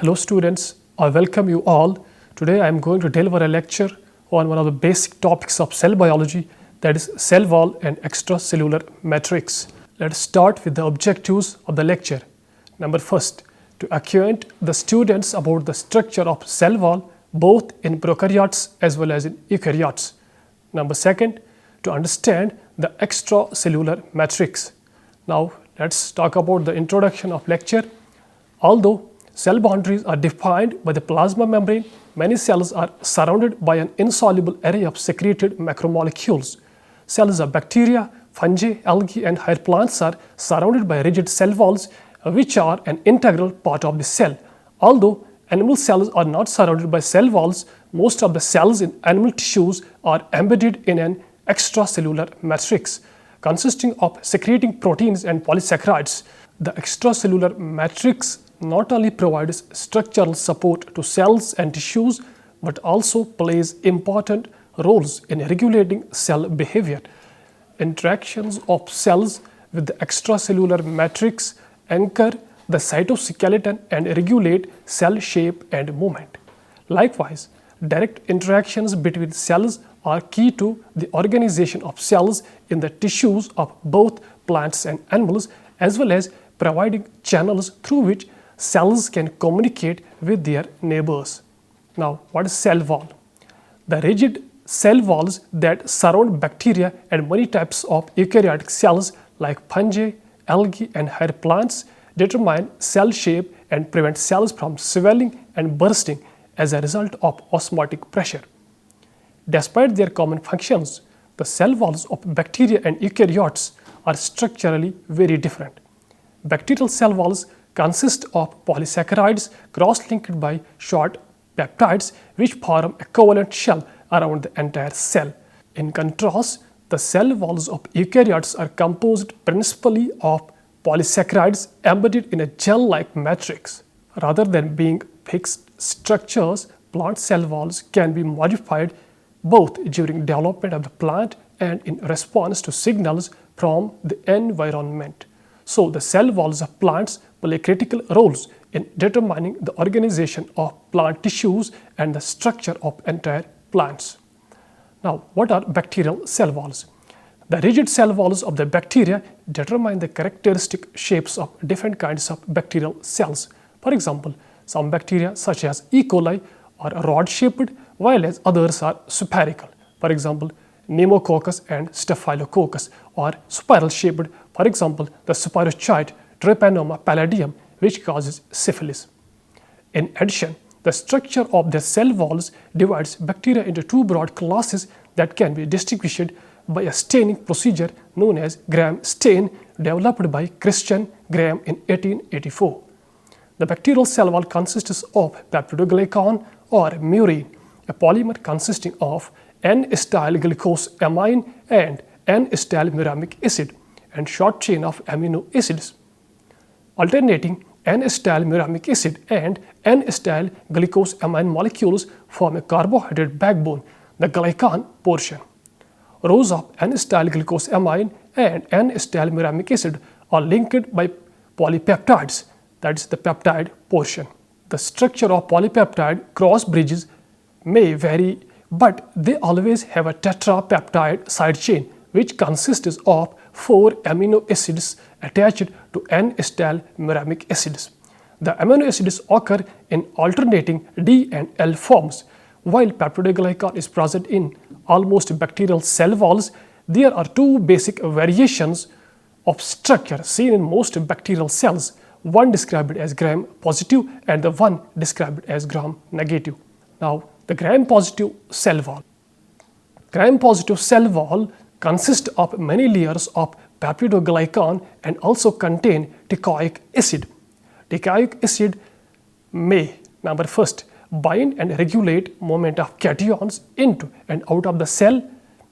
Hello students, I welcome you all. Today I am going to deliver a lecture on one of the basic topics of cell biology, that is cell wall and extracellular matrix. Let's start with the objectives of the lecture. Number first, to acquaint the students about the structure of cell wall both in prokaryotes as well as in eukaryotes. Number second, to understand the extracellular matrix. Now let's talk about the introduction of lecture. Although cell boundaries are defined by the plasma membrane, many cells are surrounded by an insoluble array of secreted macromolecules. Cells of bacteria, fungi, algae and higher plants are surrounded by rigid cell walls which are an integral part of the cell. Although animal cells are not surrounded by cell walls, most of the cells in animal tissues are embedded in an extracellular matrix consisting of secreting proteins and polysaccharides. The extracellular matrix not only provides structural support to cells and tissues but also plays important roles in regulating cell behavior. Interactions of cells with the extracellular matrix anchor the cytoskeleton and regulate cell shape and movement. Likewise, direct interactions between cells are key to the organization of cells in the tissues of both plants and animals, as well as providing channels through which cells can communicate with their neighbors. Now, what is cell wall? The rigid cell walls that surround bacteria and many types of eukaryotic cells like fungi, algae and higher plants determine cell shape and prevent cells from swelling and bursting as a result of osmotic pressure. Despite their common functions, the cell walls of bacteria and eukaryotes are structurally very different. Bacterial cell walls consist of polysaccharides cross-linked by short peptides which form a covalent shell around the entire cell. In contrast, the cell walls of eukaryotes are composed principally of polysaccharides embedded in a gel-like matrix. Rather than being fixed structures, plant cell walls can be modified both during development of the plant and in response to signals from the environment. So, the cell walls of plants play critical roles in determining the organization of plant tissues and the structure of entire plants. Now, what are bacterial cell walls? The rigid cell walls of the bacteria determine the characteristic shapes of different kinds of bacterial cells. For example, some bacteria such as E. coli are rod-shaped, while as others are spherical. For example, Pneumococcus and Staphylococcus are spiral-shaped. For example, the spirochete Trypanosoma pallidum, which causes syphilis. In addition, the structure of the cell walls divides bacteria into two broad classes that can be distinguished by a staining procedure known as Gram stain, developed by Christian Gram in 1884. The bacterial cell wall consists of peptidoglycan or murine, a polymer consisting of N-acetyl glucosamine and N-acetyl muramic acid, and short chain of amino acids. Alternating N-acetyl muramic acid and N-acetyl glucosamine molecules form a carbohydrate backbone, the glycan portion. Rows of N-acetyl glucosamine and N-acetyl muramic acid are linked by polypeptides, that is the peptide portion. The structure of polypeptide cross bridges may vary, but they always have a tetrapeptide side chain which consists of 4 amino acids attached to N-acetyl muramic acids. The amino acids occur in alternating D and L forms. While peptidoglycan is present in almost bacterial cell walls, there are two basic variations of structure seen in most bacterial cells, one described as gram positive and the one described as gram negative. Now, the gram positive cell wall. Gram positive cell wall consists of many layers of peptidoglycan and also contain teichoic acid. Teichoic acid may, number first, bind and regulate movement of cations into and out of the cell.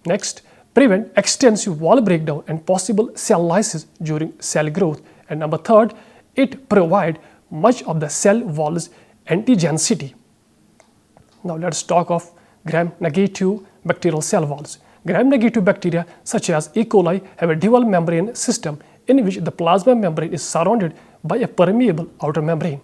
Next, prevent extensive wall breakdown and possible cell lysis during cell growth. And number third, it provides much of the cell wall's antigenicity. Now let's talk of gram-negative bacterial cell walls. Gram-negative bacteria such as E. coli have a dual membrane system in which the plasma membrane is surrounded by a permeable outer membrane.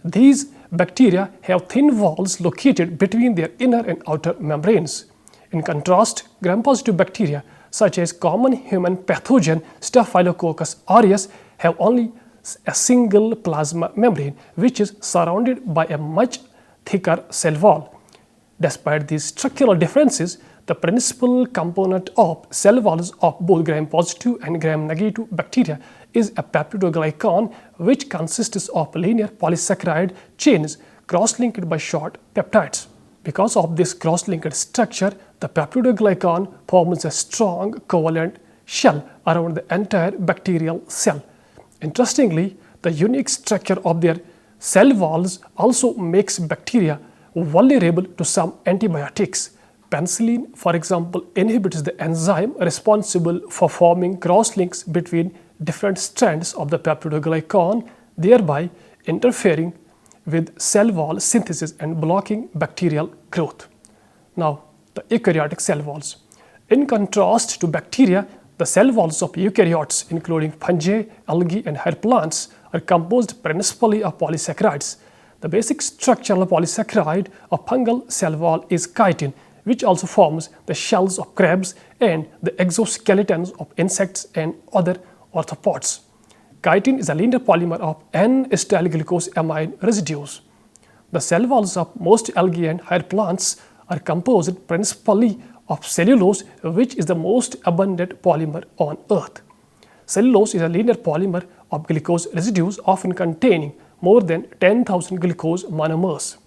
These bacteria have thin walls located between their inner and outer membranes. In contrast, gram-positive bacteria, such as common human pathogen Staphylococcus aureus, have only a single plasma membrane, which is surrounded by a much thicker cell wall. Despite these structural differences, the principal component of cell walls of both gram-positive and gram-negative bacteria is a peptidoglycan, which consists of linear polysaccharide chains cross-linked by short peptides. Because of this cross-linked structure, the peptidoglycan forms a strong covalent shell around the entire bacterial cell. Interestingly, the unique structure of their cell walls also makes bacteria vulnerable to some antibiotics. Penicillin, for example, inhibits the enzyme responsible for forming cross-links between different strands of the peptidoglycan, thereby interfering with cell wall synthesis and blocking bacterial growth. Now, the eukaryotic cell walls. In contrast to bacteria, the cell walls of eukaryotes, including fungi, algae, and higher plants, are composed principally of polysaccharides. The basic structural polysaccharide of fungal cell wall is chitin, which also forms the shells of crabs and the exoskeletons of insects and other arthropods. Chitin is a linear polymer of N-acetylglucosamine residues. The cell walls of most algae and higher plants are composed principally of cellulose, which is the most abundant polymer on Earth. Cellulose is a linear polymer of glucose residues, often containing more than 10,000 glucose monomers.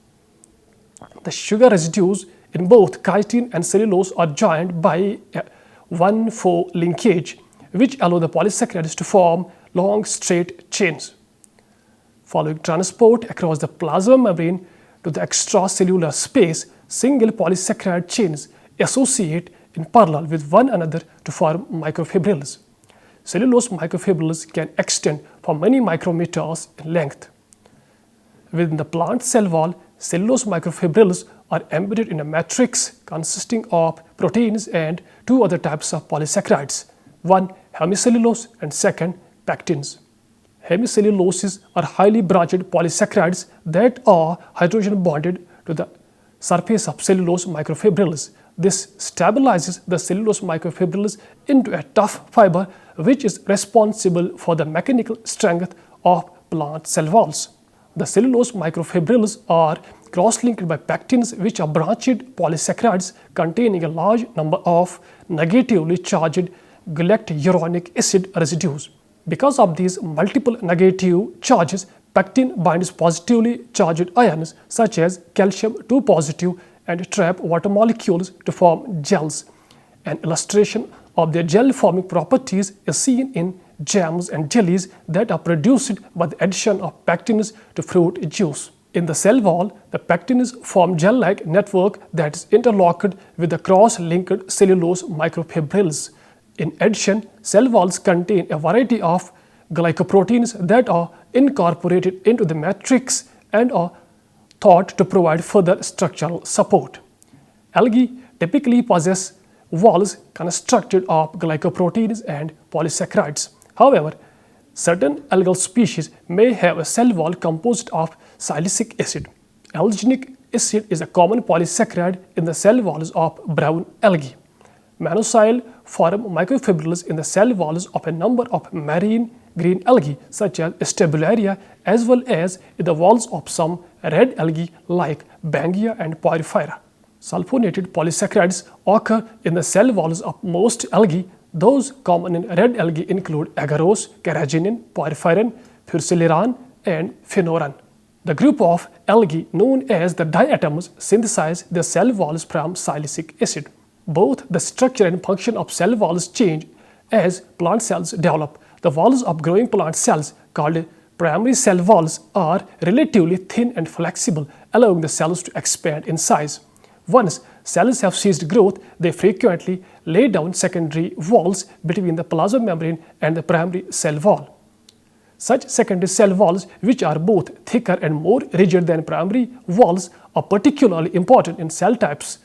The sugar residues in both chitin and cellulose are joined by a 1,4 linkage, which allow the polysaccharides to form long straight chains. Following transport across the plasma membrane to the extracellular space, single polysaccharide chains associate in parallel with one another to form microfibrils. Cellulose microfibrils can extend for many micrometers in length. Within the plant cell wall, cellulose microfibrils are embedded in a matrix consisting of proteins and two other types of polysaccharides, one hemicellulose and second pectins. Hemicelluloses are highly branched polysaccharides that are hydrogen bonded to the surface of cellulose microfibrils. This stabilizes the cellulose microfibrils into a tough fiber, which is responsible for the mechanical strength of plant cell walls. The cellulose microfibrils are cross-linked by pectins, which are branched polysaccharides containing a large number of negatively charged galacturonic acid residues. Because of these multiple negative charges, pectin binds positively charged ions such as calcium 2 positive and trap water molecules to form gels. An illustration of their gel-forming properties is seen in jams and jellies that are produced by the addition of pectins to fruit juice. In the cell wall, the pectins form gel-like network that is interlocked with the cross-linked cellulose microfibrils. In addition, cell walls contain a variety of glycoproteins that are incorporated into the matrix and are thought to provide further structural support. Algae typically possess walls constructed of glycoproteins and polysaccharides. However, certain algal species may have a cell wall composed of silicic acid. Alginic acid is a common polysaccharide in the cell walls of brown algae. Monocyl form microfibrils in the cell walls of a number of marine green algae such as Stabularia, as well as in the walls of some red algae like Bangia and Porphyra. Sulfonated polysaccharides occur in the cell walls of most algae. Those common in red algae include agarose, carrageenan, porphyrin, fusarilan, and phenoran. The group of algae known as the diatoms synthesize their cell walls from silicic acid. Both the structure and function of cell walls change as plant cells develop. The walls of growing plant cells, called primary cell walls, are relatively thin and flexible, allowing the cells to expand in size. Once cells have ceased growth, they frequently lay down secondary walls between the plasma membrane and the primary cell wall. Such secondary cell walls, which are both thicker and more rigid than primary walls, are particularly important in cell types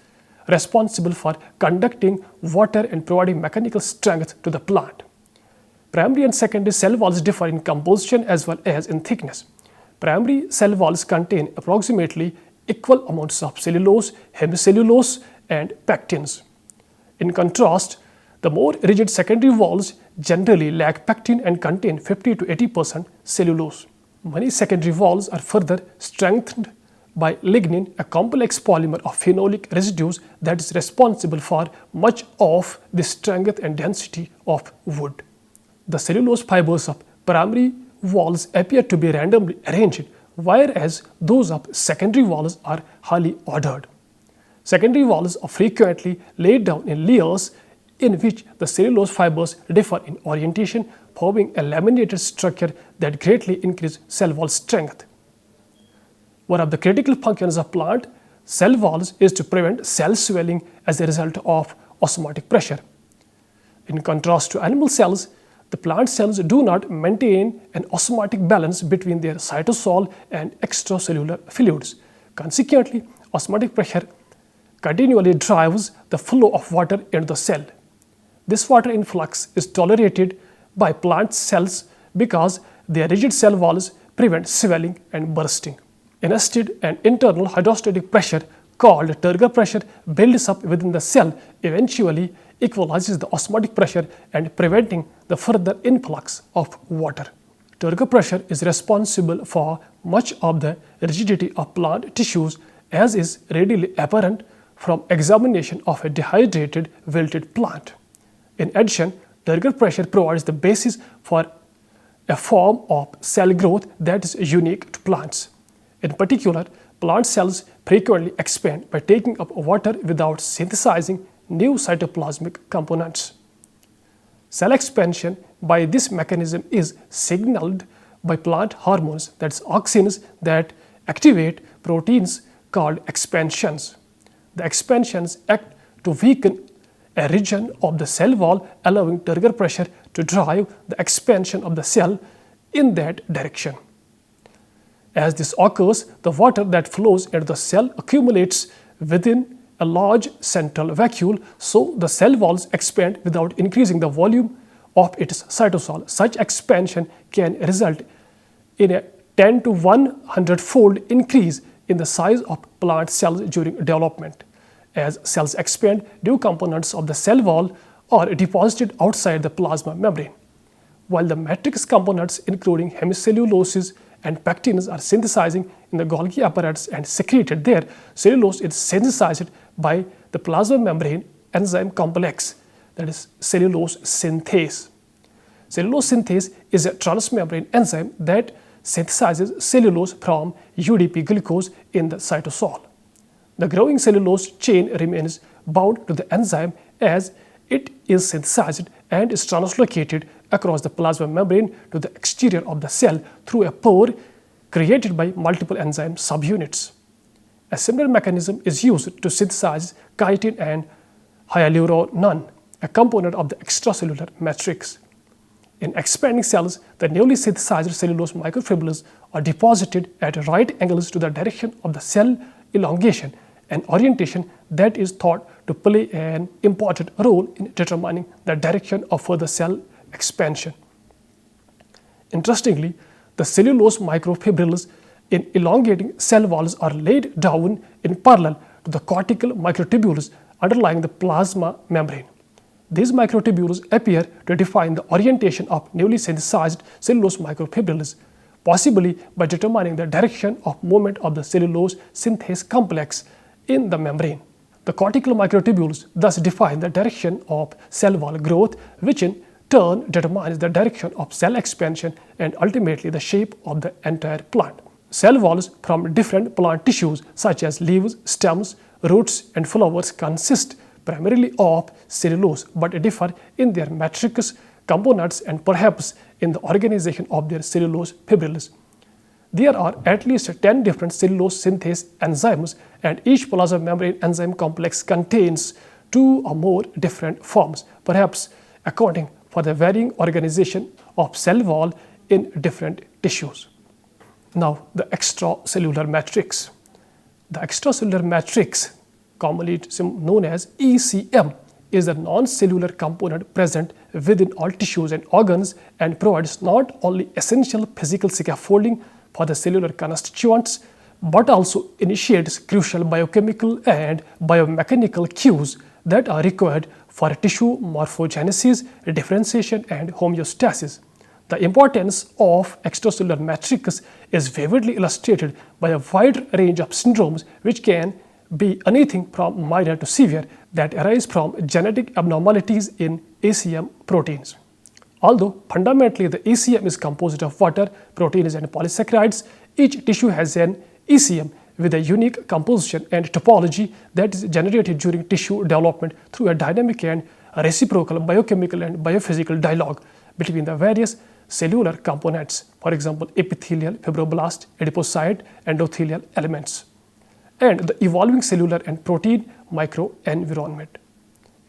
responsible for conducting water and providing mechanical strength to the plant. Primary and secondary cell walls differ in composition as well as in thickness. primary cell walls contain approximately equal amounts of cellulose, hemicellulose, and pectins. In contrast, the more rigid secondary walls generally lack pectin and contain 50 to 80% cellulose. Many secondary walls are further strengthened by lignin, a complex polymer of phenolic residues that is responsible for much of the strength and density of wood. The cellulose fibers of primary walls appear to be randomly arranged, whereas those of secondary walls are highly ordered. Secondary walls are frequently laid down in layers in which the cellulose fibers differ in orientation, forming a laminated structure that greatly increases cell wall strength. One of the critical functions of plant cell walls is to prevent cell swelling as a result of osmotic pressure. In contrast to animal cells, the plant cells do not maintain an osmotic balance between their cytosol and extracellular fluids. Consequently, osmotic pressure continually drives the flow of water into the cell. This water influx is tolerated by plant cells because their rigid cell walls prevent swelling and bursting. Instead, an internal hydrostatic pressure called turgor pressure builds up within the cell, eventually equalizes the osmotic pressure and preventing the further influx of water. Turgor pressure is responsible for much of the rigidity of plant tissues, as is readily apparent from examination of a dehydrated wilted plant. In addition, turgor pressure provides the basis for a form of cell growth that is unique to plants. In particular, plant cells frequently expand by taking up water without synthesizing new cytoplasmic components. Cell expansion by this mechanism is signaled by plant hormones, that's auxins, that activate proteins called expansions. The expansions act to weaken a region of the cell wall, allowing turgor pressure to drive the expansion of the cell in that direction. As this occurs, the water that flows into the cell accumulates within a large central vacuole, so the cell walls expand without increasing the volume of its cytosol. Such expansion can result in a 10 to 100-fold increase in the size of plant cells during development. As cells expand, new components of the cell wall are deposited outside the plasma membrane. While the matrix components, including hemicelluloses and pectins, are synthesizing in the Golgi apparatus and secreted there, cellulose is synthesized by the plasma membrane enzyme complex, that is cellulose synthase. Cellulose synthase is a transmembrane enzyme that synthesizes cellulose from UDP glucose in the cytosol. The growing cellulose chain remains bound to the enzyme as it is synthesized and is translocated across the plasma membrane to the exterior of the cell through a pore created by multiple enzyme subunits. A similar mechanism is used to synthesize chitin and hyaluronan, a component of the extracellular matrix. In expanding cells, the newly synthesized cellulose microfibrils are deposited at right angles to the direction of the cell elongation, an orientation that is thought to play an important role in determining the direction of further cell expansion. Interestingly, the cellulose microfibrils in elongating cell walls are laid down in parallel to the cortical microtubules underlying the plasma membrane. These microtubules appear to define the orientation of newly synthesized cellulose microfibrils, possibly by determining the direction of movement of the cellulose synthase complex in the membrane. The cortical microtubules thus define the direction of cell wall growth, which in turn determines the direction of cell expansion and ultimately the shape of the entire plant. Cell walls from different plant tissues such as leaves, stems, roots, and flowers consist primarily of cellulose but differ in their matrix components and perhaps in the organization of their cellulose fibrils. There are at least 10 different cellulose synthase enzymes, and each plasma membrane enzyme complex contains 2 or more different forms, perhaps accounting for the varying organization of cell wall in different tissues. Now, the extracellular matrix. The extracellular matrix, commonly known as ECM, is a non-cellular component present within all tissues and organs and provides not only essential physical scaffolding for the cellular constituents, but also initiates crucial biochemical and biomechanical cues that are required for tissue morphogenesis, differentiation, and homeostasis. The importance of extracellular matrix is vividly illustrated by a wide range of syndromes which can be anything from minor to severe that arise from genetic abnormalities in ACM proteins. Although fundamentally the ECM is composed of water, proteins, and polysaccharides, each tissue has an ECM with a unique composition and topology that is generated during tissue development through a dynamic and reciprocal biochemical and biophysical dialogue between the various cellular components, for example, epithelial, fibroblast, adipocyte, endothelial elements, and the evolving cellular and protein microenvironment.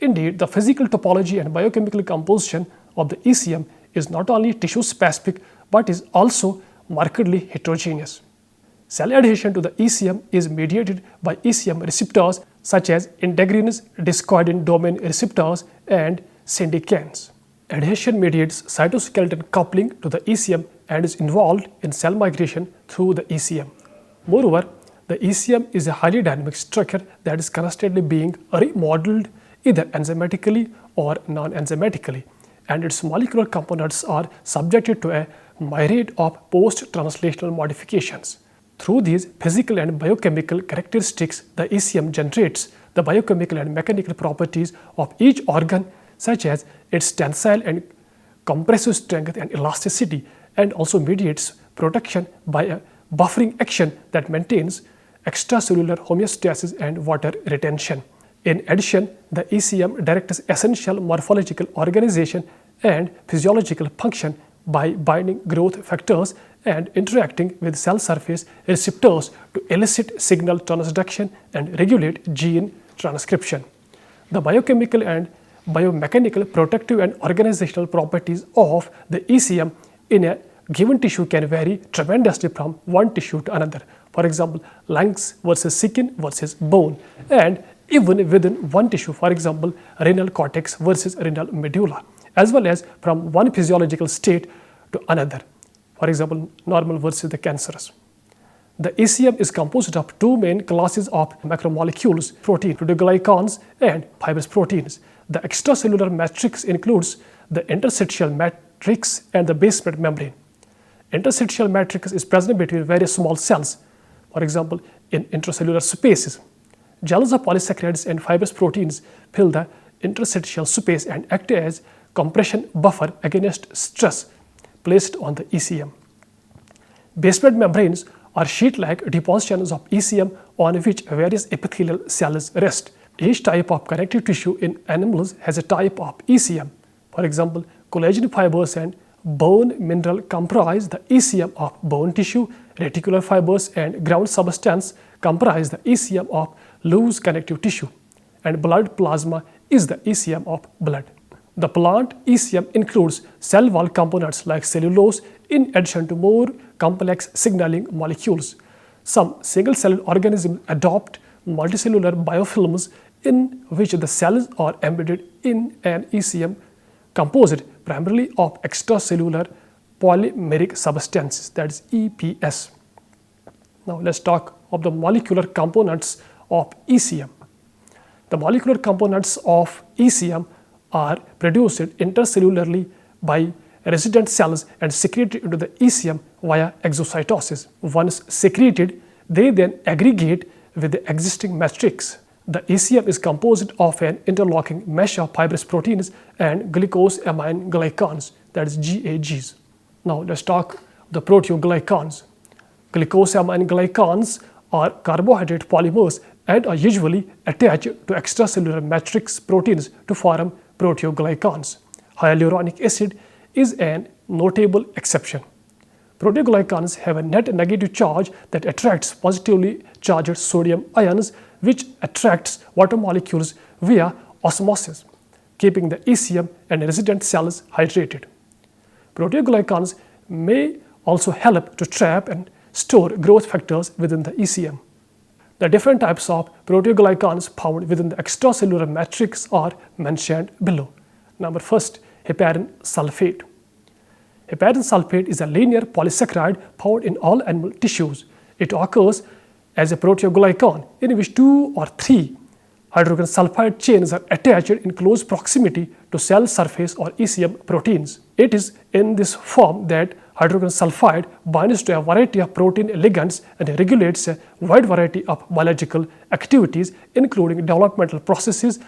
Indeed, the physical topology and biochemical composition of the ECM is not only tissue-specific but is also markedly heterogeneous. Cell adhesion to the ECM is mediated by ECM receptors such as integrins, discoidin domain receptors, and syndicans. Adhesion mediates cytoskeleton coupling to the ECM and is involved in cell migration through the ECM. Moreover, the ECM is a highly dynamic structure that is constantly being remodeled either enzymatically or non-enzymatically, and its molecular components are subjected to a myriad of post-translational modifications. Through these physical and biochemical characteristics, the ECM generates the biochemical and mechanical properties of each organ, such as its tensile and compressive strength and elasticity, and also mediates protection by a buffering action that maintains extracellular homeostasis and water retention. In addition, the ECM directs essential morphological organization and physiological function by binding growth factors and interacting with cell surface receptors to elicit signal transduction and regulate gene transcription. The biochemical and biomechanical protective and organizational properties of the ECM in a given tissue can vary tremendously from one tissue to another. For example, lungs versus skin versus bone, and even within one tissue, for example, renal cortex versus renal medulla, as well as from one physiological state to another, for example, normal versus the cancerous. The ECM is composed of two main classes of macromolecules, protein, proteoglycans, and fibrous proteins. The extracellular matrix includes the interstitial matrix and the basement membrane. Interstitial matrix is present between various small cells, for example, in intracellular spaces. Gels of polysaccharides and fibrous proteins fill the interstitial space and act as compression buffer against stress placed on the ECM. Basement membranes are sheet-like depositions of ECM on which various epithelial cells rest. Each type of connective tissue in animals has a type of ECM. For example, collagen fibers and bone mineral comprise the ECM of bone tissue, reticular fibers and ground substance comprise the ECM of loose connective tissue, and blood plasma is the ECM of blood. The plant ECM includes cell wall components like cellulose in addition to more complex signaling molecules. Some single-celled organisms adopt multicellular biofilms in which the cells are embedded in an ECM composed primarily of extracellular polymeric substances, that is EPS. Now let's talk of the molecular components of ECM. The molecular components of ECM are produced intercellularly by resident cells and secreted into the ECM via exocytosis. Once secreted, they then aggregate with the existing matrix. The ECM is composed of an interlocking mesh of fibrous proteins and glycosamine glycans, that is GAGs. Now let's talk the proteoglycans. Glycosamine glycans are carbohydrate polymers and are usually attached to extracellular matrix proteins to form proteoglycans. Hyaluronic acid is an notable exception. Proteoglycans have a net negative charge that attracts positively charged sodium ions, which attracts water molecules via osmosis, keeping the ECM and resident cells hydrated. Proteoglycans may also help to trap and store growth factors within the ECM. The different types of proteoglycans found within the extracellular matrix are mentioned below. Number first, heparin sulfate. Heparin sulfate is a linear polysaccharide found in all animal tissues. It occurs as a proteoglycan in which 2 or 3 hydrogen sulfide chains are attached in close proximity to cell surface or ECM proteins. It is in this form that hydrogen sulfide binds to a variety of protein ligands and regulates a wide variety of biological activities, including developmental processes,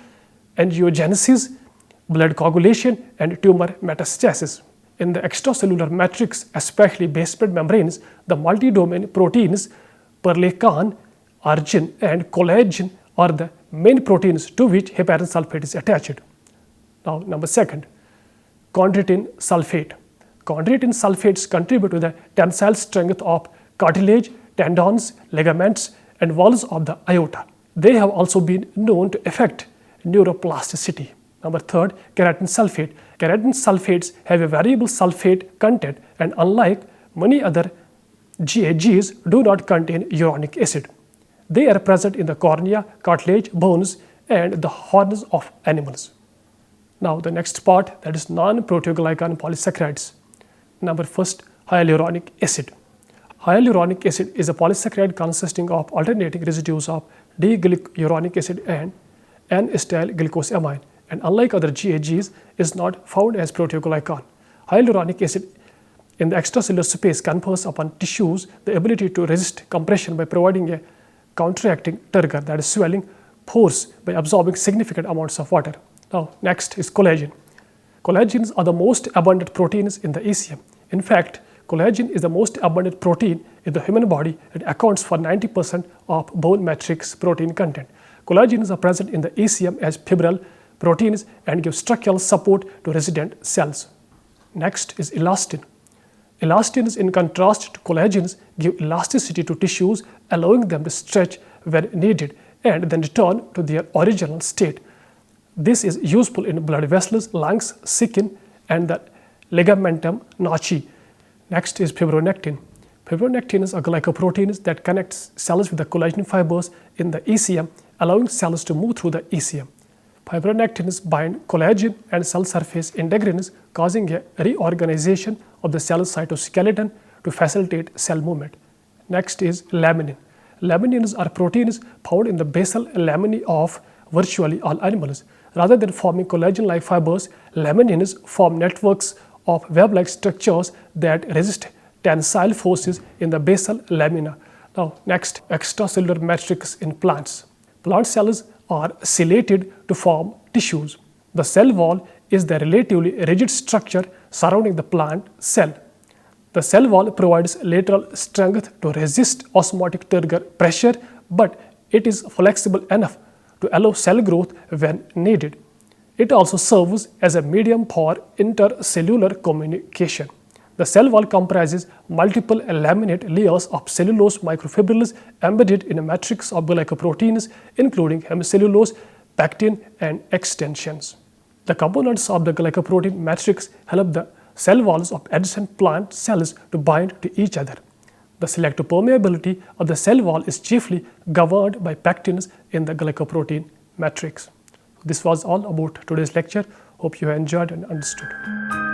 angiogenesis, blood coagulation, and tumor metastasis. In the extracellular matrix, especially basement membranes, the multi-domain proteins perlecan, argin, and collagen are the main proteins to which heparin sulfate is attached. Now, number 2, chondroitin sulfate. Chondroitin sulfates contribute to the tensile strength of cartilage, tendons, ligaments, and walls of the aorta. They have also been known to affect neuroplasticity. Number 3, keratin sulfate. Keratin sulfates have a variable sulfate content and, unlike many other GAGs, do not contain uronic acid. They are present in the cornea, cartilage, bones, and the horns of animals. Now the next part, that is non-proteoglycan polysaccharides. Number 1, hyaluronic acid. Hyaluronic acid is a polysaccharide consisting of alternating residues of D-glycuronic acid and N-acetyl glucosamine, and unlike other GAGs, is not found as proteoglycan. Hyaluronic acid in the extracellular space confers upon tissues the ability to resist compression by providing a counteracting turgor, that is swelling, pores by absorbing significant amounts of water. Now next is collagen. Collagens are the most abundant proteins in the ECM. In fact, collagen is the most abundant protein in the human body and accounts for 90% of bone matrix protein content. Collagens are present in the ECM as fibril proteins and give structural support to resident cells. Next is elastin. Elastins, in contrast to collagens, give elasticity to tissues, allowing them to stretch when needed and then return to their original state. This is useful in blood vessels, lungs, skin, and the ligamentum noci. Next is fibronectin. Fibronectins are glycoproteins that connect cells with the collagen fibers in the ECM, allowing cells to move through the ECM. Fibronectins bind collagen and cell surface integrins, causing a reorganization of the cell cytoskeleton to facilitate cell movement. Next is laminin. Laminins are proteins found in the basal laminae of virtually all animals. Rather than forming collagen-like fibers, laminins form networks of web-like structures that resist tensile forces in the basal lamina. Now, next, extracellular matrix in plants. Plant cells are ciliated to form tissues. The cell wall is the relatively rigid structure surrounding the plant cell. The cell wall provides lateral strength to resist osmotic turgor pressure, but it is flexible enough to allow cell growth when needed. It also serves as a medium for intercellular communication. The cell wall comprises multiple laminate layers of cellulose microfibrils embedded in a matrix of glycoproteins, including hemicellulose, pectin, and extensions. The components of the glycoprotein matrix help the cell walls of adjacent plant cells to bind to each other. The selective permeability of the cell wall is chiefly governed by pectins in the glycoprotein matrix. This was all about today's lecture. Hope you enjoyed and understood.